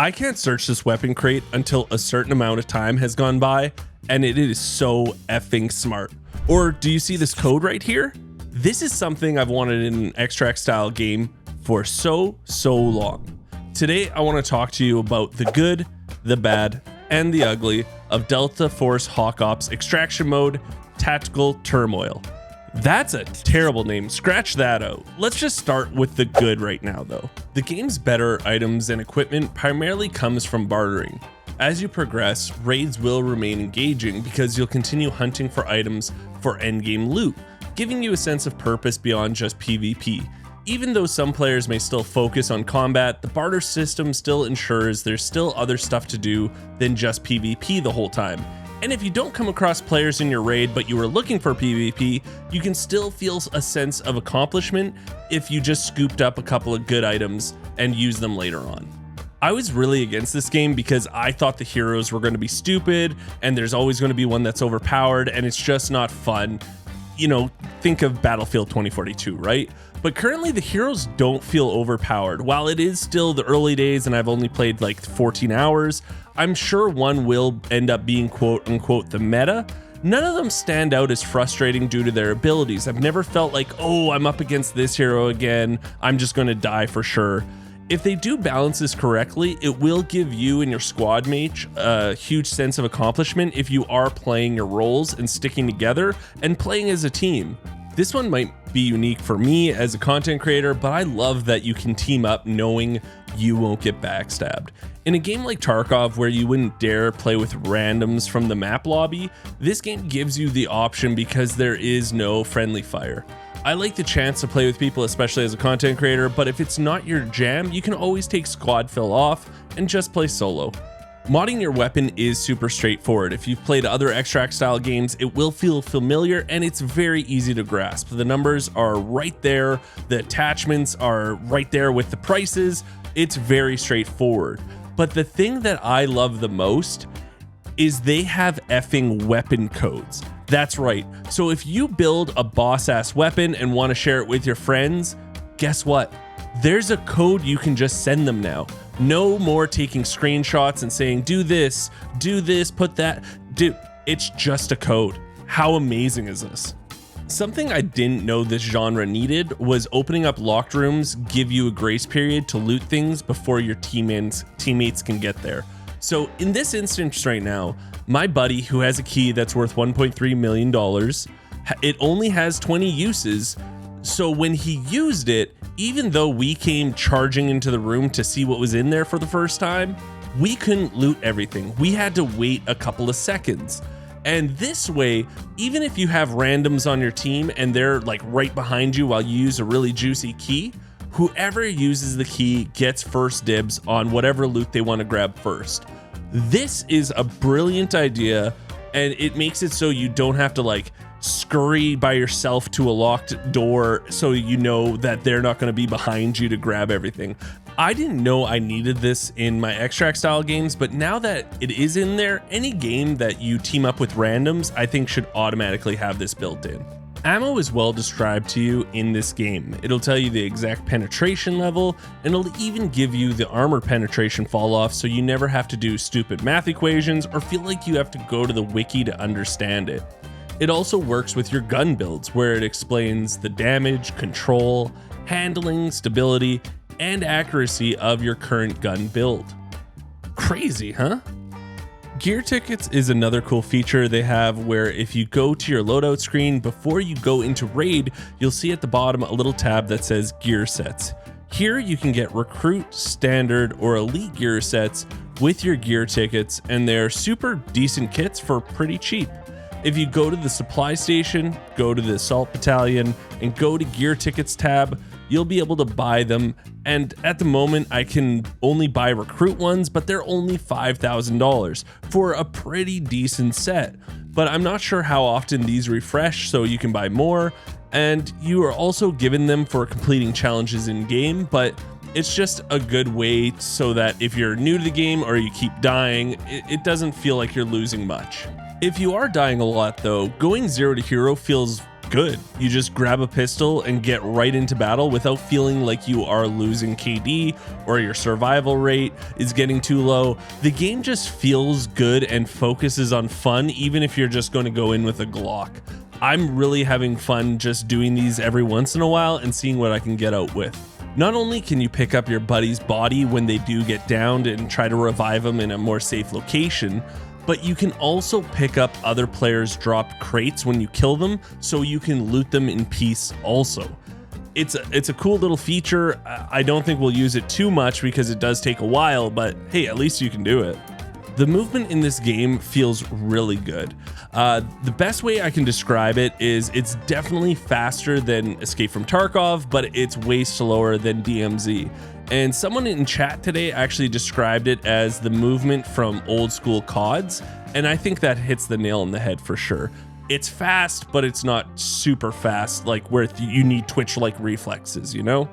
I can't search this weapon crate until a certain amount of time has gone by, and it is so effing smart. Or do you see this code right here? This is something I've wanted in an extract style game for so long. Today, I want to talk to you about the good, the bad, and the ugly of Delta Force Hawk Ops Extraction Mode Tactical Turmoil. That's a terrible name, scratch that out. Let's just start with the good right now though. The game's better items and equipment primarily comes from bartering. As you progress, raids will remain engaging because you'll continue hunting for items for endgame loot, giving you a sense of purpose beyond just PvP. Even though some players may still focus on combat, the barter system still ensures there's still other stuff to do than just PvP the whole time. And if you don't come across players in your raid but you are looking for PvP, you can still feel a sense of accomplishment if you just scooped up a couple of good items and use them later on. I was really against this game because I thought the heroes were going to be stupid and there's always going to be one that's overpowered and it's just not fun. You know, think of Battlefield 2042, right? But currently the heroes don't feel overpowered. While it is still the early days and I've only played like 14 hours, I'm sure one will end up being quote unquote the meta. None of them stand out as frustrating due to their abilities. I've never felt like, oh, I'm up against this hero again, I'm just gonna die for sure. If they do balance this correctly, it will give you and your squad mates a huge sense of accomplishment if you are playing your roles and sticking together and playing as a team. This one might be unique for me as a content creator, but I love that you can team up knowing you won't get backstabbed. In a game like Tarkov where you wouldn't dare play with randoms from the map lobby, this game gives you the option because there is no friendly fire. I like the chance to play with people, especially as a content creator, but if it's not your jam, you can always take squad fill off and just play solo. Modding your weapon is super straightforward. If you've played other extract style games, it will feel familiar and it's very easy to grasp. The numbers are right there, the attachments are right there with the prices. It's very straightforward. But the thing that I love the most is they have effing weapon codes. That's right. So if you build a boss ass weapon and want to share it with your friends, guess what? There's a code you can just send them now. No more taking screenshots and saying, do this, put that. Dude, it's just a code. How amazing is this? Something I didn't know this genre needed was opening up locked rooms give you a grace period to loot things before your teammates can get there. So in this instance right now, my buddy who has a key that's worth $1.3 million, it only has 20 uses. So when he used it, even though we came charging into the room to see what was in there for the first time, we couldn't loot everything. We had to wait a couple of seconds. And this way, even if you have randoms on your team and they're like right behind you while you use a really juicy key, whoever uses the key gets first dibs on whatever loot they want to grab first. This is a brilliant idea, and it makes it so you don't have to like scurry by yourself to a locked door so you know that they're not going to be behind you to grab everything. I didn't know I needed this in my extract style games, but now that it is in there, any game that you team up with randoms, I think should automatically have this built in. Ammo is well described to you in this game. It'll tell you the exact penetration level, and it'll even give you the armor penetration fall off so you never have to do stupid math equations or feel like you have to go to the wiki to understand it. It also works with your gun builds, where it explains the damage, control, handling, stability, and accuracy of your current gun build. Crazy, huh? Gear tickets is another cool feature they have, where if you go to your loadout screen before you go into raid, you'll see at the bottom a little tab that says gear sets. Here you can get recruit, standard, or elite gear sets with your gear tickets, and they're super decent kits for pretty cheap. If you go to the supply station, go to the assault battalion, and go to gear tickets tab, you'll be able to buy them. And at the moment, I can only buy recruit ones, but they're only $5,000 for a pretty decent set. But I'm not sure how often these refresh, so you can buy more. And you are also given them for completing challenges in game, but it's just a good way so that if you're new to the game or you keep dying, it doesn't feel like you're losing much. If you are dying a lot though, going 0 to hero feels good. You just grab a pistol and get right into battle without feeling like you are losing KD or your survival rate is getting too low. The game just feels good and focuses on fun, even if you're just going to go in with a Glock. I'm really having fun just doing these every once in a while and seeing what I can get out with. Not only can you pick up your buddy's body when they do get downed and try to revive them in a more safe location, but you can also pick up other players' dropped crates when you kill them, so you can loot them in peace also. It's a cool little feature. I don't think we'll use it too much because it does take a while, but hey, at least you can do it. The movement in this game feels really good. The best way I can describe it is it's definitely faster than Escape from Tarkov, but it's way slower than DMZ. And someone in chat today actually described it as the movement from old school CODs, and I think that hits the nail on the head for sure. It's fast, but it's not super fast, like where you need Twitch-like reflexes, you know?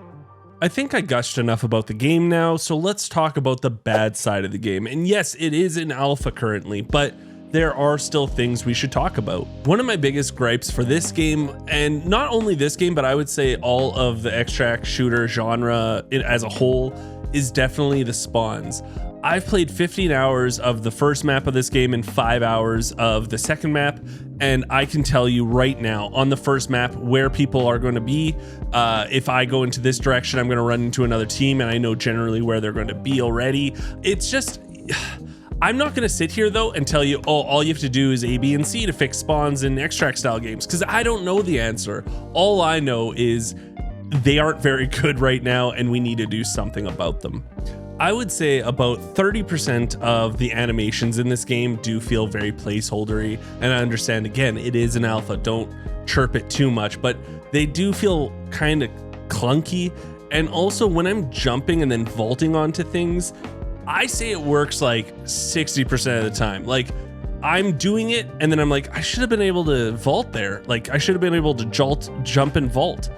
I think I gushed enough about the game now, so let's talk about the bad side of the game. And yes, it is in alpha currently, but there are still things we should talk about. One of my biggest gripes for this game, and not only this game, but I would say all of the extract shooter genre as a whole, is definitely the spawns. I've played 15 hours of the first map of this game and 5 hours of the second map, and I can tell you right now on the first map where people are going to be. If I go into this direction, I'm going to run into another team, and I know generally where they're going to be already. It's just... I'm not going to sit here though and tell you, oh, all you have to do is A, B, and C to fix spawns in extract style games, because I don't know the answer. All I know is they aren't very good right now, and we need to do something about them. I would say about 30% of the animations in this game do feel very placeholdery, and I understand, again, it is an alpha, don't chirp it too much, but they do feel kind of clunky. And also when I'm jumping and then vaulting onto things, I say it works like 60% of the time. Like, I'm doing it and then I'm like, I should have been able to vault there. Like, I should have been able to jump and vault,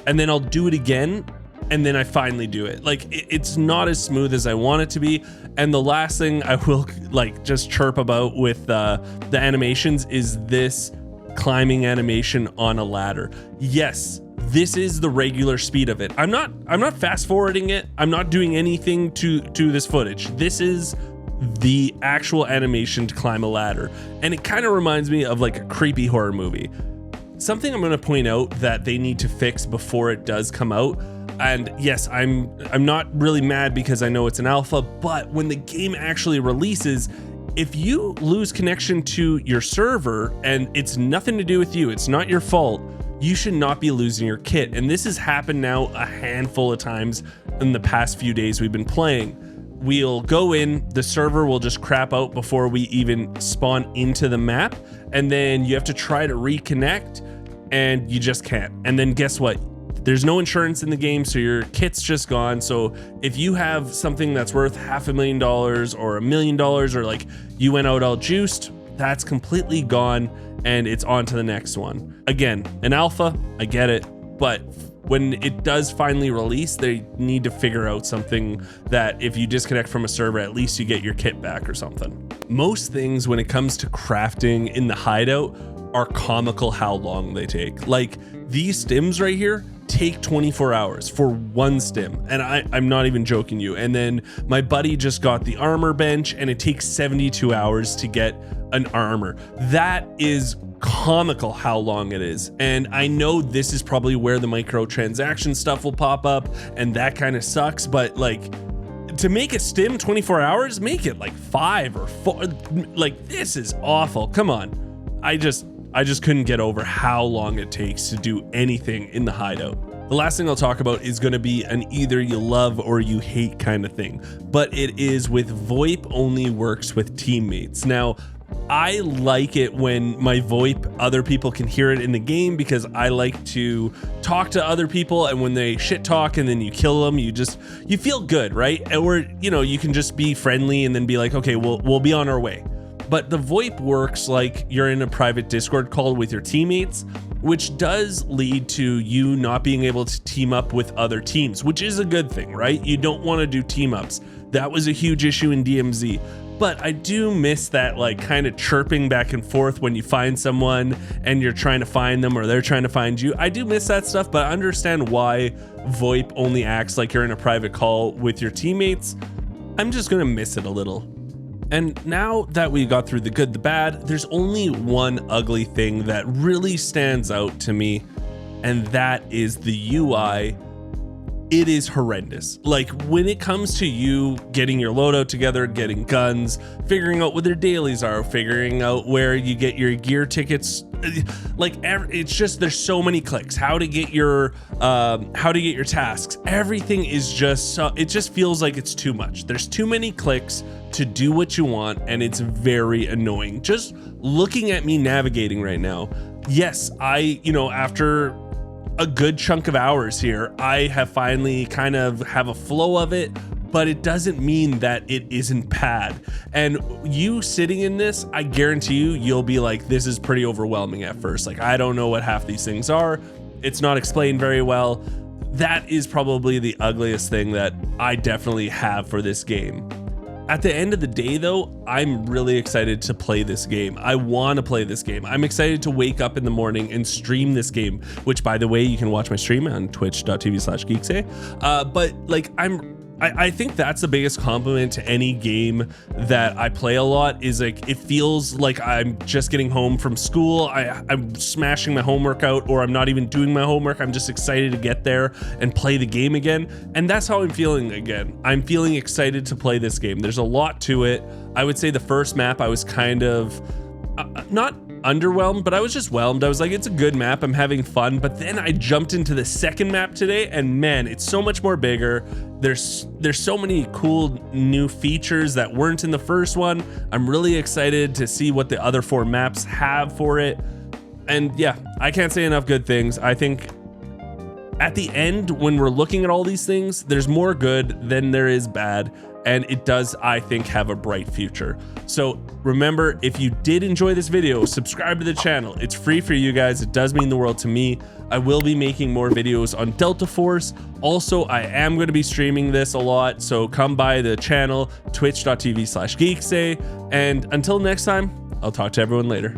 and then I'll do it again, and then I finally do it. Like, it's not as smooth as I want it to be. And the last thing I will like just chirp about with the animations is this climbing animation on a ladder. Yes, this is the regular speed of it. I'm not fast forwarding it. I'm not doing anything to this footage. This is the actual animation to climb a ladder. And it kind of reminds me of like a creepy horror movie. Something I'm going to point out that they need to fix before it does come out. And yes, I'm not really mad because I know it's an alpha, but when the game actually releases, if you lose connection to your server and it's nothing to do with you, it's not your fault, you should not be losing your kit. And this has happened now a handful of times in the past few days we've been playing. We'll go in, the server will just crap out before we even spawn into the map, and then you have to try to reconnect and you just can't. And then guess what? There's no insurance in the game, so your kit's just gone. So if you have something that's worth $500,000 or $1 million, or like you went out all juiced, that's completely gone and it's on to the next one. Again, an alpha, I get it, but when it does finally release, they need to figure out something that if you disconnect from a server, at least you get your kit back or something. Most things when it comes to crafting in the hideout are comical how long they take. Like these stims right here take 24 hours for one stim, and I'm not even joking you. And then my buddy just got the armor bench and it takes 72 hours to get an armor. That is comical how long it is. And I know this is probably where the microtransaction stuff will pop up, and that kind of sucks, but like to make a stim 24 hours, make it like 5 or 4. Like, this is awful. Come on. I just couldn't get over how long it takes to do anything in the hideout. The last thing I'll talk about is going to be an either you love or you hate kind of thing, but it is with VoIP only works with teammates. Now, I like it when my VoIP, other people can hear it in the game, because I like to talk to other people, and when they shit talk and then you kill them, you feel good, right? Or, you know, you can just be friendly and then be like, okay, we'll be on our way. But the VoIP works like you're in a private Discord call with your teammates, which does lead to you not being able to team up with other teams, which is a good thing, right? You don't want to do team ups. That was a huge issue in DMZ. but I do miss that like kind of chirping back and forth when you find someone and you're trying to find them or they're trying to find you. I do miss that stuff, but I understand why VoIP only acts like you're in a private call with your teammates. I'm just gonna miss it a little. And now that we got through the good, the bad, there's only one ugly thing that really stands out to me, and that is the UI. It is horrendous. Like when it comes to you getting your loadout together, getting guns, figuring out what their dailies are, figuring out where you get your gear tickets, like it's just, there's so many clicks, how to get your tasks. Everything is just so, it just feels like it's too much. There's too many clicks to do what you want, and it's very annoying. Just looking at me navigating right now. Yes, after a good chunk of hours here, I have finally kind of have a flow of it, but it doesn't mean that it isn't bad. And you sitting in this, I guarantee you'll be like, this is pretty overwhelming at first. Like, I don't know what half these things are. It's not explained very well. That is probably the ugliest thing that I definitely have for this game. At the end of the day though, I'm really excited to play this game. I want to play this game. I'm excited to wake up in the morning and stream this game, which by the way, you can watch my stream on twitch.tv/Geekseh. But like I think that's the biggest compliment to any game that I play a lot, is like it feels like I'm just getting home from school. I'm smashing my homework out, or I'm not even doing my homework. I'm just excited to get there and play the game again. And that's how I'm feeling again. I'm feeling excited to play this game. There's a lot to it. I would say the first map I was kind of not underwhelmed, but I was just whelmed. I was like, it's a good map, I'm having fun. But then I jumped into the second map today, and man, it's so much more bigger. There's so many cool new features that weren't in the first one. I'm really excited to see what the other 4 maps have for it. And yeah, I can't say enough good things. I think at the end, when we're looking at all these things, there's more good than there is bad. And it does, I think, have a bright future. So remember, if you did enjoy this video, subscribe to the channel. It's free for you guys. It does mean the world to me. I will be making more videos on Delta Force. Also, I am going to be streaming this a lot, so come by the channel, twitch.tv/Geekseh. And until next time, I'll talk to everyone later.